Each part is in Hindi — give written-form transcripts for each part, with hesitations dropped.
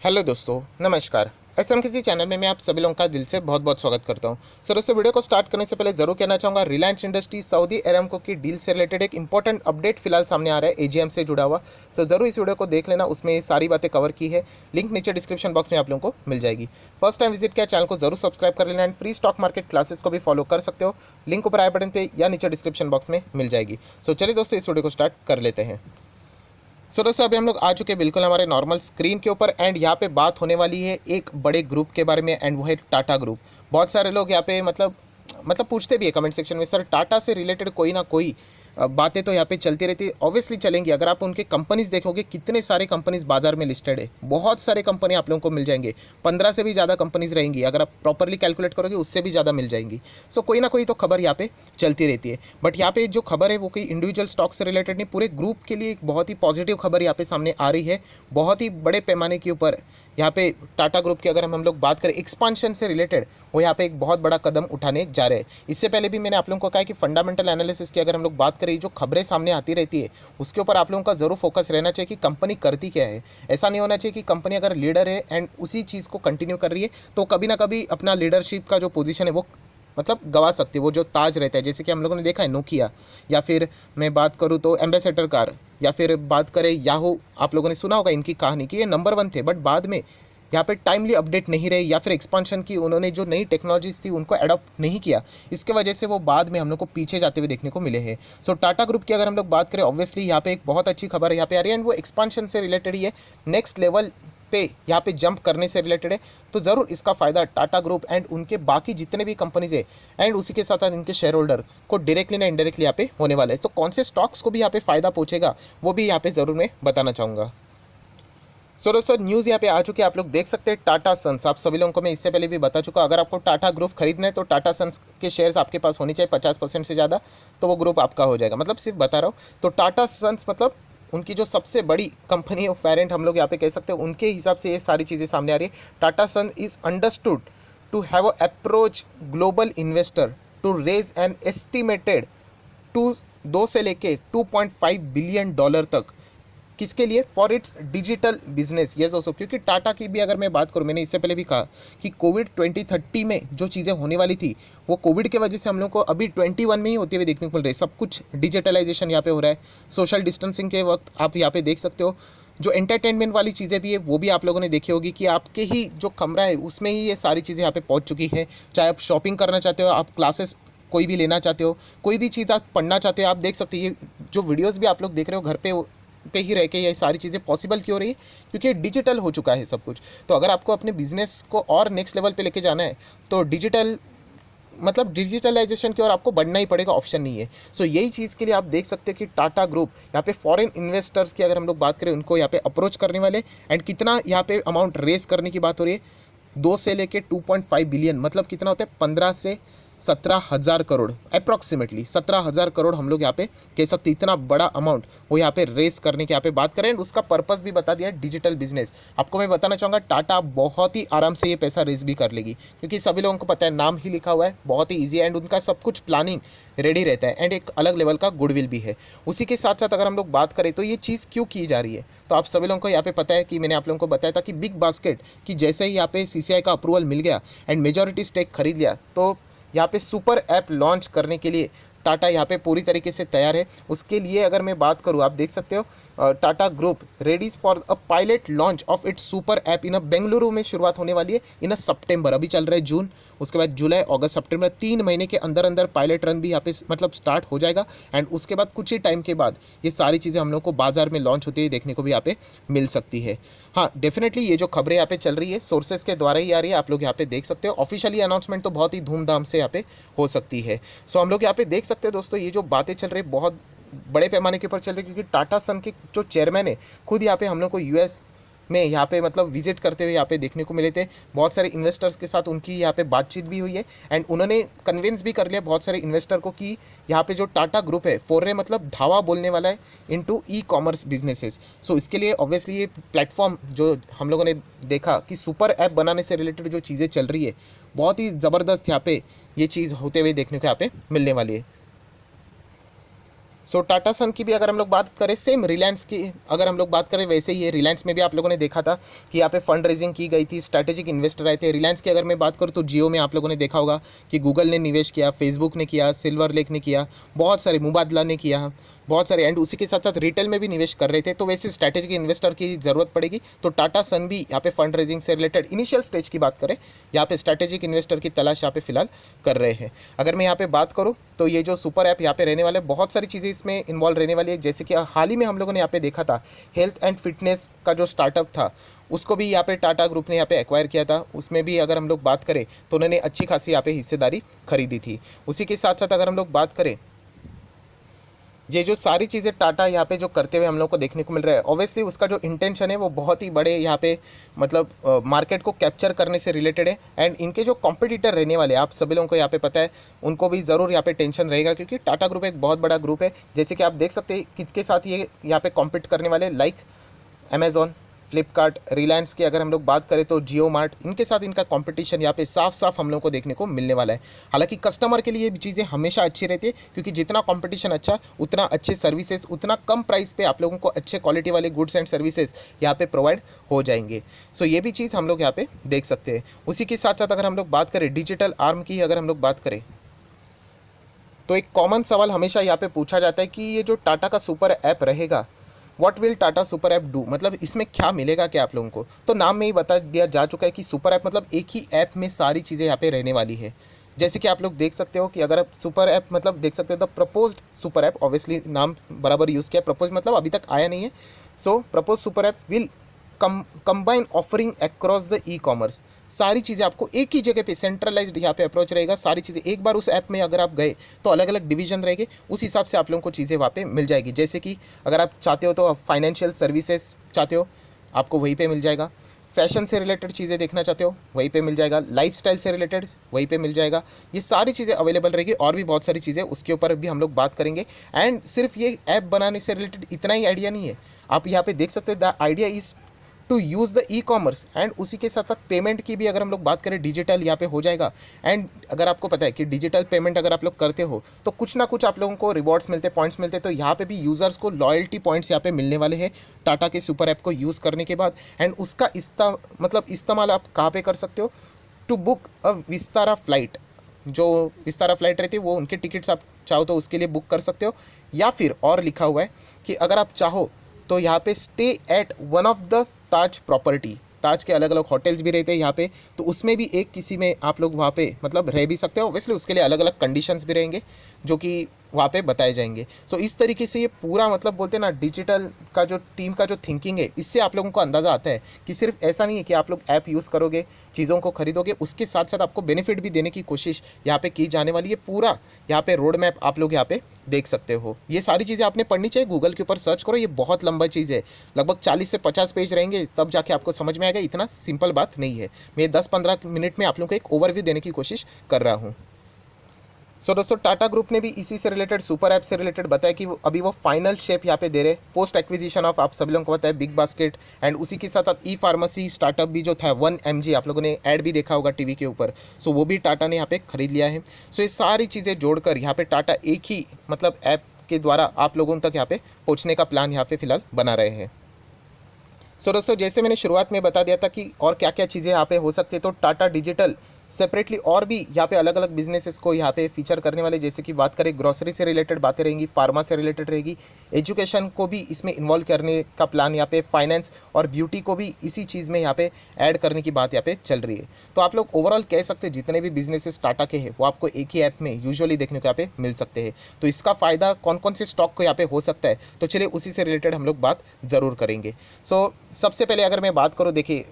हेलो दोस्तों, नमस्कार। एसएमकेसी चैनल में मैं आप सभी लोगों का दिल से बहुत बहुत स्वागत करता हूं। सर, दोस्तों वीडियो को स्टार्ट करने से पहले जरूर कहना चाहूँगा, रिलायंस इंडस्ट्रीज सऊदी अरामको की डील से रिलेटेड एक इंपॉर्टेंट अपडेट फिलहाल सामने आ रहा है एजीएम से जुड़ा हुआ। सो जरूर इस वीडियो को देख लेना, उसमें सारी बातें कवर की है। लिंक नीचे डिस्क्रिप्शन बॉक्स में आप लोगों को मिल जाएगी। फर्स्ट टाइम विजिट किया चैनल को जरूर सब्सक्राइब कर लेना and free stock market classes को भी फॉलो कर सकते हो। लिंक ऊपर आई बटन पे या नीचे डिस्क्रिप्शन बॉक्स में मिल जाएगी। सो चलिए दोस्तों, इस वीडियो को स्टार्ट कर लेते हैं। सो दोस्तों, अभी हम लोग आ चुके हैं बिल्कुल हमारे नॉर्मल स्क्रीन के ऊपर एंड यहाँ पे बात होने वाली है एक बड़े ग्रुप के बारे में एंड वो है टाटा ग्रुप। बहुत सारे लोग यहाँ पे मतलब पूछते भी है कमेंट सेक्शन में, सर टाटा से रिलेटेड कोई ना कोई बातें तो यहाँ पे चलती रहती है, ऑब्वियसली चलेंगी। अगर आप उनके कंपनीज देखोगे, कितने सारे कंपनीज बाजार में लिस्टेड है, बहुत सारे कंपनी आप लोगों को मिल जाएंगे। 15 से भी ज़्यादा कंपनीज रहेंगी, अगर आप प्रॉपरली कैलकुलेट करोगे उससे भी ज़्यादा मिल जाएंगी। सो कोई ना कोई तो खबर यहाँ पे चलती रहती है। बट यहाँ पे जो खबर है वो कोई इंडिविजुअल स्टॉक से रिलेटेड नहीं, पूरे ग्रुप के लिए एक बहुत ही पॉजिटिव खबर यहाँ पे सामने आ रही है। बहुत ही बड़े पैमाने के ऊपर यहाँ पे टाटा ग्रुप की अगर हम लोग बात करें एक्सपांशन से रिलेटेड, वो यहाँ पे एक बहुत बड़ा कदम उठाने जा रहे हैं। इससे पहले भी मैंने आप लोगों को कहा कि फंडामेंटल एनालिसिस की अगर हम लोग बात करें, जो खबरें सामने आती रहती है उसके ऊपर आप लोगों का जरूर फोकस रहना चाहिए कि कंपनी करती क्या है। ऐसा नहीं होना चाहिए कि कंपनी अगर लीडर है एंड उसी चीज़ को कंटिन्यू कर रही है तो कभी ना कभी अपना लीडरशिप का जो पोजीशन है वो गवा सकती है, वो जो ताज रहता है। जैसे कि हम लोगों ने देखा है नोकिया, या फिर मैं बात करूँ तो एम्बेसडर कार, या फिर बात करें याहू। आप लोगों ने सुना होगा इनकी कहानी कि ये नंबर 1 थे, बट बाद में यहाँ पे टाइमली अपडेट नहीं रहे या फिर एक्सपांशन की उन्होंने जो नई टेक्नोलॉजीज थी उनको अडॉप्ट नहीं किया। इसके वजह से वो बाद में हम लोग को पीछे जाते हुए देखने को मिले हैं। सो टाटा ग्रुप की अगर हम लोग बात करें, ऑब्वियसली यहाँ पे एक बहुत अच्छी खबर यहाँ पे आ रही है एंड वो एक्सपांशन से रिलेटेड ही है, नेक्स्ट लेवल पे यहाँ पे जंप करने से रिलेटेड है। तो ज़रूर इसका फ़ायदा टाटा ग्रुप एंड उनके बाकी जितने भी कंपनीज है एंड उसी के साथ साथ इनके शेयर होल्डर को डायरेक्टली ना इनडायरेक्टली यहाँ पे होने वाला है। तो कौन से स्टॉक्स को भी यहाँ पे फ़ायदा पहुँचेगा वो भी यहाँ पे ज़रूर मैं बताना चाहूँगा। सो दोस्तों, न्यूज़ यहाँ पे आ चुकी है, आप लोग देख सकते हैं। टाटा सन्स, आप सभी लोगों को मैं इससे पहले भी बता चुका, अगर आपको टाटा ग्रुप खरीदना है तो टाटा सन्स के शेयर्स आपके पास होने चाहिए 50% से ज़्यादा, तो वो ग्रुप आपका हो जाएगा। मतलब सिर्फ बता रहा हूँ। तो टाटा सन्स मतलब उनकी जो सबसे बड़ी कंपनी ऑफ पेरेंट हम लोग यहाँ पे कह सकते हैं, उनके हिसाब से ये सारी चीज़ें सामने आ रही है। Tata son is understood to have a approach global investor to raise an estimated to 2 से लेके $2.5 बिलियन तक। किसके लिए? For its digital business. Yes दोस्तों, क्योंकि टाटा की भी अगर मैं बात करूँ, मैंने इससे पहले भी कहा कि कोविड 2030 में जो चीज़ें होने वाली थी वो कोविड के वजह से हम लोग को अभी 21 में ही होते हुए देखने को मिल रही है। सब कुछ डिजिटलाइजेशन यहाँ पे हो रहा है। सोशल डिस्टेंसिंग के वक्त आप यहाँ पे देख सकते हो, जो एंटरटेनमेंट वाली चीज़ें भी है वो भी आप लोगों ने देखी होगी कि आपके ही जो कमरा है उसमें ही ये सारी चीज़ें यहाँ पे पहुँच चुकी है। चाहे आप शॉपिंग करना चाहते हो, आप क्लासेस कोई भी लेना चाहते हो, कोई भी चीज़ आप पढ़ना चाहते हो, आप देख सकते हो। ये जो वीडियोज़ भी आप लोग देख रहे हो घर पे ही रह के, ये सारी चीज़ें पॉसिबल क्यों रही? क्योंकि डिजिटल हो चुका है सब कुछ। तो अगर आपको अपने बिजनेस को और नेक्स्ट लेवल पे लेके जाना है तो डिजिटलाइजेशन की ओर आपको बढ़ना ही पड़ेगा, ऑप्शन नहीं है। सो यही चीज़ के लिए आप देख सकते हैं कि टाटा ग्रुप यहाँ पे फॉरेन इन्वेस्टर्स की अगर हम लोग बात करें, उनको यहाँ पे अप्रोच करने वाले एंड कितना यहाँ पे अमाउंट रेस करने की बात हो रही है। 2 से लेके 2.5 बिलियन, मतलब कितना होता है? 15 से 17,000 करोड़, अप्रॉक्सीमेटली 17,000 करोड़ हम लोग यहाँ पे कह सकते हैं। इतना बड़ा अमाउंट वो यहाँ पे रेस करने की यहाँ पे बात करें एंड उसका पर्पस भी बता दिया है, डिजिटल बिजनेस। आपको मैं बताना चाहूँगा, टाटा बहुत ही आराम से ये पैसा रेस भी कर लेगी, क्योंकि सभी लोगों को पता है, नाम ही लिखा हुआ है, बहुत ही ईजी एंड उनका सब कुछ प्लानिंग रेडी रहता है एंड एक अलग लेवल का गुडविल भी है। उसी के साथ साथ अगर हम लोग बात करें तो ये चीज़ क्यों की जा रही है, तो आप सभी लोगों को यहाँ पे पता है कि मैंने आप लोगों को बताया था कि बिग बास्केट की जैसे ही यहाँ पे सीसीआई का अप्रूवल मिल गया एंड मेजॉरिटी स्टेक खरीद लिया, तो यहाँ पे सुपर ऐप लॉन्च करने के लिए टाटा यहाँ पे पूरी तरीके से तैयार है। उसके लिए अगर मैं बात करूँ, आप देख सकते हो, Tata group Reddy's for a pilot launch of its super app इन बेंगलुरु में शुरुआत होने वाली है इन अ सितंबर। अभी चल रहा है जून, उसके बाद जुलाई, अगस्त, सितंबर, 3 महीने के अंदर अंदर पायलट रन भी यहाँ पे स्टार्ट हो जाएगा एंड उसके बाद कुछ ही टाइम के बाद ये सारी चीज़ें हम लोग को बाजार में लॉन्च होती हुई देखने को भी यहाँ पे मिल सकती है। हाँ, डेफिनेटली ये जो खबरें यहाँ पे चल रही है सोर्सेज के द्वारा ही आ रही है, आप लोग यहाँ पे देख सकते हो। ऑफिशियली अनाउंसमेंट तो बहुत ही धूमधाम से यहाँ पे हो सकती है। सो हम लोग यहाँ पे देख सकते हैं दोस्तों, ये जो बातें चल रही है बहुत बड़े पैमाने के ऊपर चल रही है, क्योंकि टाटा सन के जो चेयरमैन है खुद यहाँ पे हम लोग को यूएस में यहाँ पे विजिट करते हुए यहाँ पे देखने को मिले थे। बहुत सारे इन्वेस्टर्स के साथ उनकी यहाँ पे बातचीत भी हुई है एंड उन्होंने कन्विंस भी कर लिया बहुत सारे इन्वेस्टर को कि यहाँ पे जो टाटा ग्रुप है फोर्रे मतलब धावा बोलने वाला है इनटू ई कॉमर्स बिजनेसेस। सो इसके लिए ऑब्वियसली ये प्लेटफॉर्म जो हम लोगों ने देखा कि सुपर ऐप बनाने से रिलेटेड जो चीज़ें चल रही है, बहुत ही ज़बरदस्त यहाँ पे ये चीज़ होते हुए देखने को यहाँ पे मिलने वाली है। सो टाटा सन की भी अगर हम लोग बात करें, सेम रिलायंस की अगर हम लोग बात करें वैसे ही है। रिलायंस में भी आप लोगों ने देखा था कि यहाँ पे फंड रेजिंग की गई थी, स्ट्रैटेजिक इन्वेस्टर आए थे। रिलायंस की अगर मैं बात करूँ तो जियो में आप लोगों ने देखा होगा कि गूगल ने निवेश किया, फेसबुक ने किया, सिल्वर लेक ने किया, बहुत सारे मुबादला ने किया, बहुत सारे, एंड उसी के साथ साथ रिटेल में भी निवेश कर रहे थे। तो वैसे स्ट्रैटेजिक इन्वेस्टर की ज़रूरत पड़ेगी, तो टाटा सन भी यहाँ पे फंड रेजिंग से रिलेटेड इनिशियल स्टेज की बात करें, यहाँ पे स्ट्रैटेजिक इन्वेस्टर की तलाश यहाँ पे फिलहाल कर रहे हैं। अगर मैं यहाँ पे बात करूँ तो ये जो सुपर ऐप यहाँ पे रहने वाले, बहुत सारी चीज़ें इसमें इन्वॉल्व रहने वाली है। जैसे कि हाल ही में हम लोगों ने यहाँ पे देखा था हेल्थ एंड फिटनेस का जो स्टार्टअप था, उसको भी यहाँ पे टाटा ग्रुप ने यहाँ पे एक्वायर किया था। उसमें भी अगर हम लोग बात करें तो उन्होंने अच्छी खासी यहाँ पे हिस्सेदारी खरीदी थी। उसी के साथ साथ अगर हम लोग बात करें, ये जो सारी चीज़ें टाटा यहाँ पे जो करते हुए हम लोग को देखने को मिल रहा है, ऑब्वियसली उसका जो इंटेंशन है वो बहुत ही बड़े यहाँ पे मतलब मार्केट को कैप्चर करने से रिलेटेड है। एंड इनके जो कॉम्पिटिटर रहने वाले, आप सभी लोगों को यहाँ पे पता है, उनको भी ज़रूर यहाँ पे टेंशन रहेगा, क्योंकि टाटा ग्रुप एक बहुत बड़ा ग्रुप है। जैसे कि आप देख सकते हैं किसके साथ ये यहाँ पे कॉम्पीट करने वाले, लाइक अमेज़ॉन, फ्लिपकार्ट, रिलायंस की अगर हम लोग बात करें तो जियो मार्ट, इनके साथ इनका कंपटीशन यहाँ पे साफ साफ हम लोगों को देखने को मिलने वाला है। हालांकि कस्टमर के लिए ये चीज़ें हमेशा अच्छी रहती है, क्योंकि जितना कंपटीशन अच्छा, उतना अच्छे सर्विसेज, उतना कम प्राइस पे आप लोगों को अच्छे क्वालिटी वाले गुड्स एंड सर्विसेज यहाँ पे प्रोवाइड हो जाएंगे। सो ये भी चीज़ हम लोग यहाँ पे देख सकते हैं। उसी के साथ साथ अगर हम लोग बात करें डिजिटल आर्म की, अगर हम लोग बात करें तो एक कॉमन सवाल हमेशा यहाँ पे पूछा जाता है कि ये जो टाटा का सुपर ऐप रहेगा, what will Tata super app do, मतलब इसमें क्या मिलेगा क्या आप लोगों को। तो नाम में ही बता दिया जा चुका है कि सुपर ऐप मतलब एक ही ऐप में सारी चीज़ें यहाँ पे रहने वाली है। जैसे कि आप लोग देख सकते हो कि अगर आप सुपर ऐप मतलब देख सकते हो the proposed super app, obviously नाम बराबर यूज़ किया, प्रपोज मतलब अभी तक आया नहीं है। So propose super app will combine offering across the e commerce, सारी चीज़ें आपको एक ही जगह पे सेंट्रलाइज्ड यहाँ पे अप्रोच रहेगा। सारी चीज़ें एक बार उस ऐप में अगर आप गए तो अलग अलग डिवीजन रहेंगे, उस हिसाब से आप लोगों को चीज़ें वहाँ पे मिल जाएगी। जैसे कि अगर आप चाहते हो तो फाइनेंशियल सर्विसेज चाहते हो, आपको वहीं पे मिल जाएगा। फैशन से रिलेटेड चीज़ें देखना चाहते हो, वहीं पे मिल जाएगा। लाइफस्टाइल से रिलेटेड वहीं पे मिल जाएगा। ये सारी चीज़ें अवेलेबल रहेगी, और भी बहुत सारी चीज़ें उसके ऊपर भी हम लोग बात करेंगे। एंड सिर्फ ये ऐप बनाने से रिलेटेड इतना ही आइडिया नहीं है, आप यहाँ पे देख सकते हैं the idea is to use the e commerce, and उसी के साथ साथ पेमेंट की भी अगर हम लोग बात करें, डिजिटल यहाँ पे हो जाएगा। एंड अगर आपको पता है कि डिजिटल पेमेंट अगर आप लोग करते हो तो कुछ ना कुछ आप लोगों को रिवॉर्ड्स मिलते, पॉइंट्स मिलते, तो यहाँ पे भी यूज़र्स को लॉयल्टी पॉइंट्स यहाँ पे मिलने वाले हैं टाटा के सुपर ऐप को यूज़ करने के बाद। एंड उसका इस्तेमाल आप कहाँ पे कर सकते हो, to book a Vistara flight, जो विस्तारा फ्लाइट रहती है वो उनके टिकट्स आप चाहो तो उसके लिए बुक कर सकते हो। या फिर और लिखा हुआ है कि अगर आप चाहो तो यहाँ पे stay at one of the Taj property, Taj के अलग अलग होटल्स भी रहते हैं यहाँ पे, तो उसमें भी एक किसी में आप लोग वहाँ पे मतलब रह भी सकते हो। ऑब्वियसली उसके लिए अलग अलग कंडीशंस भी रहेंगे जो कि वहाँ पे बताए जाएंगे। सो इस तरीके से ये पूरा मतलब बोलते हैं ना, डिजिटल का जो टीम का जो थिंकिंग है, इससे आप लोगों को अंदाज़ा आता है कि सिर्फ ऐसा नहीं है कि आप लोग ऐप यूज़ करोगे, चीज़ों को खरीदोगे, उसके साथ साथ आपको बेनिफिट भी देने की कोशिश यहाँ पे की जाने वाली है। पूरा यहाँ पे रोड मैप आप लोग यहाँ पे देख सकते हो। ये सारी चीज़ें आपने पढ़नी चाहिए, गूगल के ऊपर सर्च करो, ये बहुत लंबा चीज़ है, लगभग 40 से 50 पेज रहेंगे, तब जाके आपको समझ में आएगा। इतना सिंपल बात नहीं है। मैं 10-15 मिनट में आप लोगों को एक ओवरव्यू देने की कोशिश कर रहा हूँ। सो दोस्तों, टाटा ग्रुप ने भी इसी से रिलेटेड, सुपर ऐप से रिलेटेड बताया कि अभी वो फाइनल शेप यहाँ पे दे रहे, पोस्ट एक्विजिशन ऑफ, आप सभी लोगों को पता है, बिग बास्केट। एंड उसी के साथ साथ ई फार्मेसी स्टार्टअप भी जो था 1mg, आप लोगों ने ऐड भी देखा होगा टीवी के ऊपर, सो वो भी टाटा ने यहाँ पे खरीद लिया है। सो ये सारी चीज़ें जोड़कर यहाँ पे टाटा एक ही मतलब ऐप के द्वारा आप लोगों तक यहाँ पे पहुँचने का प्लान यहाँ पे फिलहाल बना रहे हैं। सो दोस्तों, जैसे मैंने शुरुआत में बता दिया था कि और क्या क्या चीज़ें यहाँ पे हो सकती है, तो टाटा डिजिटल सेपरेटली और भी यहाँ पे अलग अलग बिजनेसेस को यहाँ पे फीचर करने वाले, जैसे कि बात करें ग्रोसरी से रिलेटेड बातें रहेंगी, फार्मा से रिलेटेड रहेगी, एजुकेशन को भी इसमें इन्वॉल्व करने का प्लान यहाँ पे, फाइनेंस और ब्यूटी को भी इसी चीज़ में यहाँ पे ऐड करने की बात यहाँ पे चल रही है। तो आप लोग ओवरऑल कह सकते हैं जितने भी बिजनेसेस टाटा के हैं वो आपको एक ही ऐप में यूजुअली देखने को यहाँ पे मिल सकते हैं। तो इसका फ़ायदा कौन कौन से स्टॉक को यहाँ पे हो सकता है, तो चलिए उसी से रिलेटेड हम लोग बात ज़रूर करेंगे। सो सबसे पहले अगर मैं बात करूँ, देखिए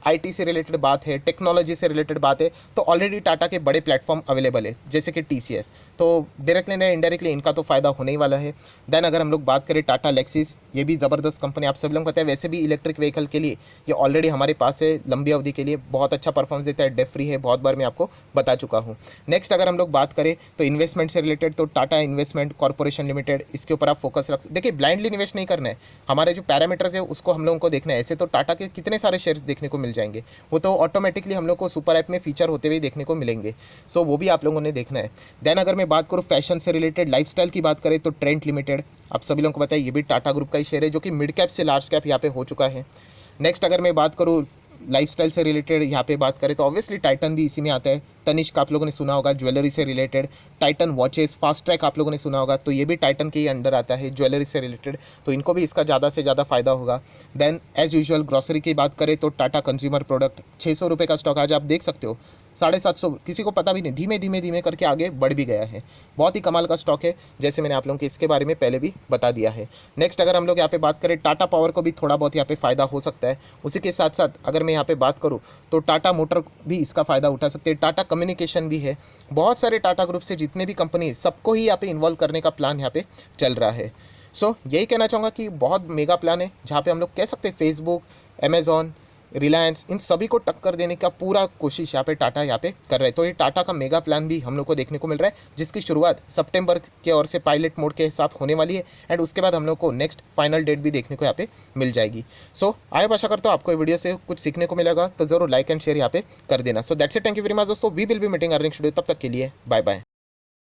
आईटी से रिलेटेड बात है, टेक्नोलॉजी से रिलेटेड बात है, तो ऑलरेडी टाटा के बड़े प्लेटफॉर्म अवेलेबल है, जैसे कि टीसीएस, तो डायरेक्टली या इनडायरेक्टली इनका तो फ़ायदा होने ही वाला है। देन अगर हम लोग बात करें टाटा लेक्सिस, ये भी ज़बरदस्त कंपनी, आप सब लोग पता है, वैसे भी इलेक्ट्रिक व्हीकल के लिए ये ऑलरेडी हमारे पास है, लंबी अवधि के लिए बहुत अच्छा परफॉर्मेंस देता है, डेट फ्री है, बहुत बार मैं आपको बता चुका हूँ। नेक्स्ट अगर हम लोग बात करें तो इन्वेस्टमेंट से रिलेटेड, तो टाटा इन्वेस्टमेंट कॉर्पोरेशन लिमिटेड, इसके ऊपर आप फोकस रख, देखिए ब्लाइंडली इन्वेस्ट नहीं करना है, हमारे जो पैरामीटर्स है उसको हम लोगों को देखना है। ऐसे तो टाटा के कितने सारे शेयर्स देखने को मिल जाएंगे। वो तो ऑटोमेटिकली हम लोग को सुपर ऐप में फीचर होते हुए देखने को मिलेंगे। सो वो भी आप लोगों ने देखना है। देन अगर मैं बात करूँ फैशन से रिलेटेड, लाइफस्टाइल की बात करें तो ट्रेंट लिमिटेड, आप सभी लोगों को पता है ये भी टाटा ग्रुप का ही शेयर है जो कि मिड कैप से लार्ज कैप यहाँ पे हो चुका है। नेक्स्ट अगर मैं बात करूँ लाइफस्टाइल से रिलेटेड यहाँ पे बात करें तो ऑब्वियसली टाइटन भी इसी में आता है। तनिष्क आप लोगों ने सुना होगा ज्वेलरी से related, Titan watches, fast track आप लोगों ने सुना होगा, तो ये भी टाइटन के ही अंडर आता है ज्वेलरी से रिलेटेड, तो इनको भी इसका ज़्यादा से ज़्यादा फायदा होगा। देन एज यूजुअल ग्रॉसरी की बात करें तो टाटा कंज्यूमर प्रोडक्ट 600 रुपये का स्टॉक आज आप देख सकते हो 750, किसी को पता भी नहीं, धीमे धीमे धीमे करके आगे बढ़ भी गया है। बहुत ही कमाल का स्टॉक है, जैसे मैंने आप लोगों को इसके बारे में पहले भी बता दिया है। नेक्स्ट अगर हम लोग यहाँ पे बात करें टाटा पावर को भी थोड़ा बहुत यहाँ पे फ़ायदा हो सकता है। उसी के साथ साथ अगर मैं यहाँ पे बात करूँ तो टाटा मोटर भी इसका फ़ायदा उठा सकते हैं, टाटा कम्युनिकेशन भी है। बहुत सारे टाटा ग्रुप से जितने भी कंपनी है सबको ही यहाँ पे इन्वॉल्व करने का प्लान यहाँ पे चल रहा है। सो यही कहना चाहूँगा कि बहुत मेगा प्लान है जहाँ पे हम लोग कह सकते हैं फेसबुक, अमेज़ॉन, रिलायंस, इन सभी को टक्कर देने का पूरा कोशिश यहाँ पे टाटा यहाँ पे कर रहे हैं। तो ये टाटा का मेगा प्लान भी हम लोग को देखने को मिल रहा है, जिसकी शुरुआत सितंबर के ओर से पायलट मोड के हिसाब होने वाली है एंड उसके बाद हम लोग को नेक्स्ट फाइनल डेट भी देखने को यहाँ पे मिल जाएगी। सो आई आशा करता हूँ आपको ये वीडियो से कुछ सीखने को मिलेगा, तो जरूर लाइक एंड शेयर यहाँ पे कर देना। So that's it, thank you very much दोस्तों, we will be meeting earning studio, तब तक के लिए बाय बाय।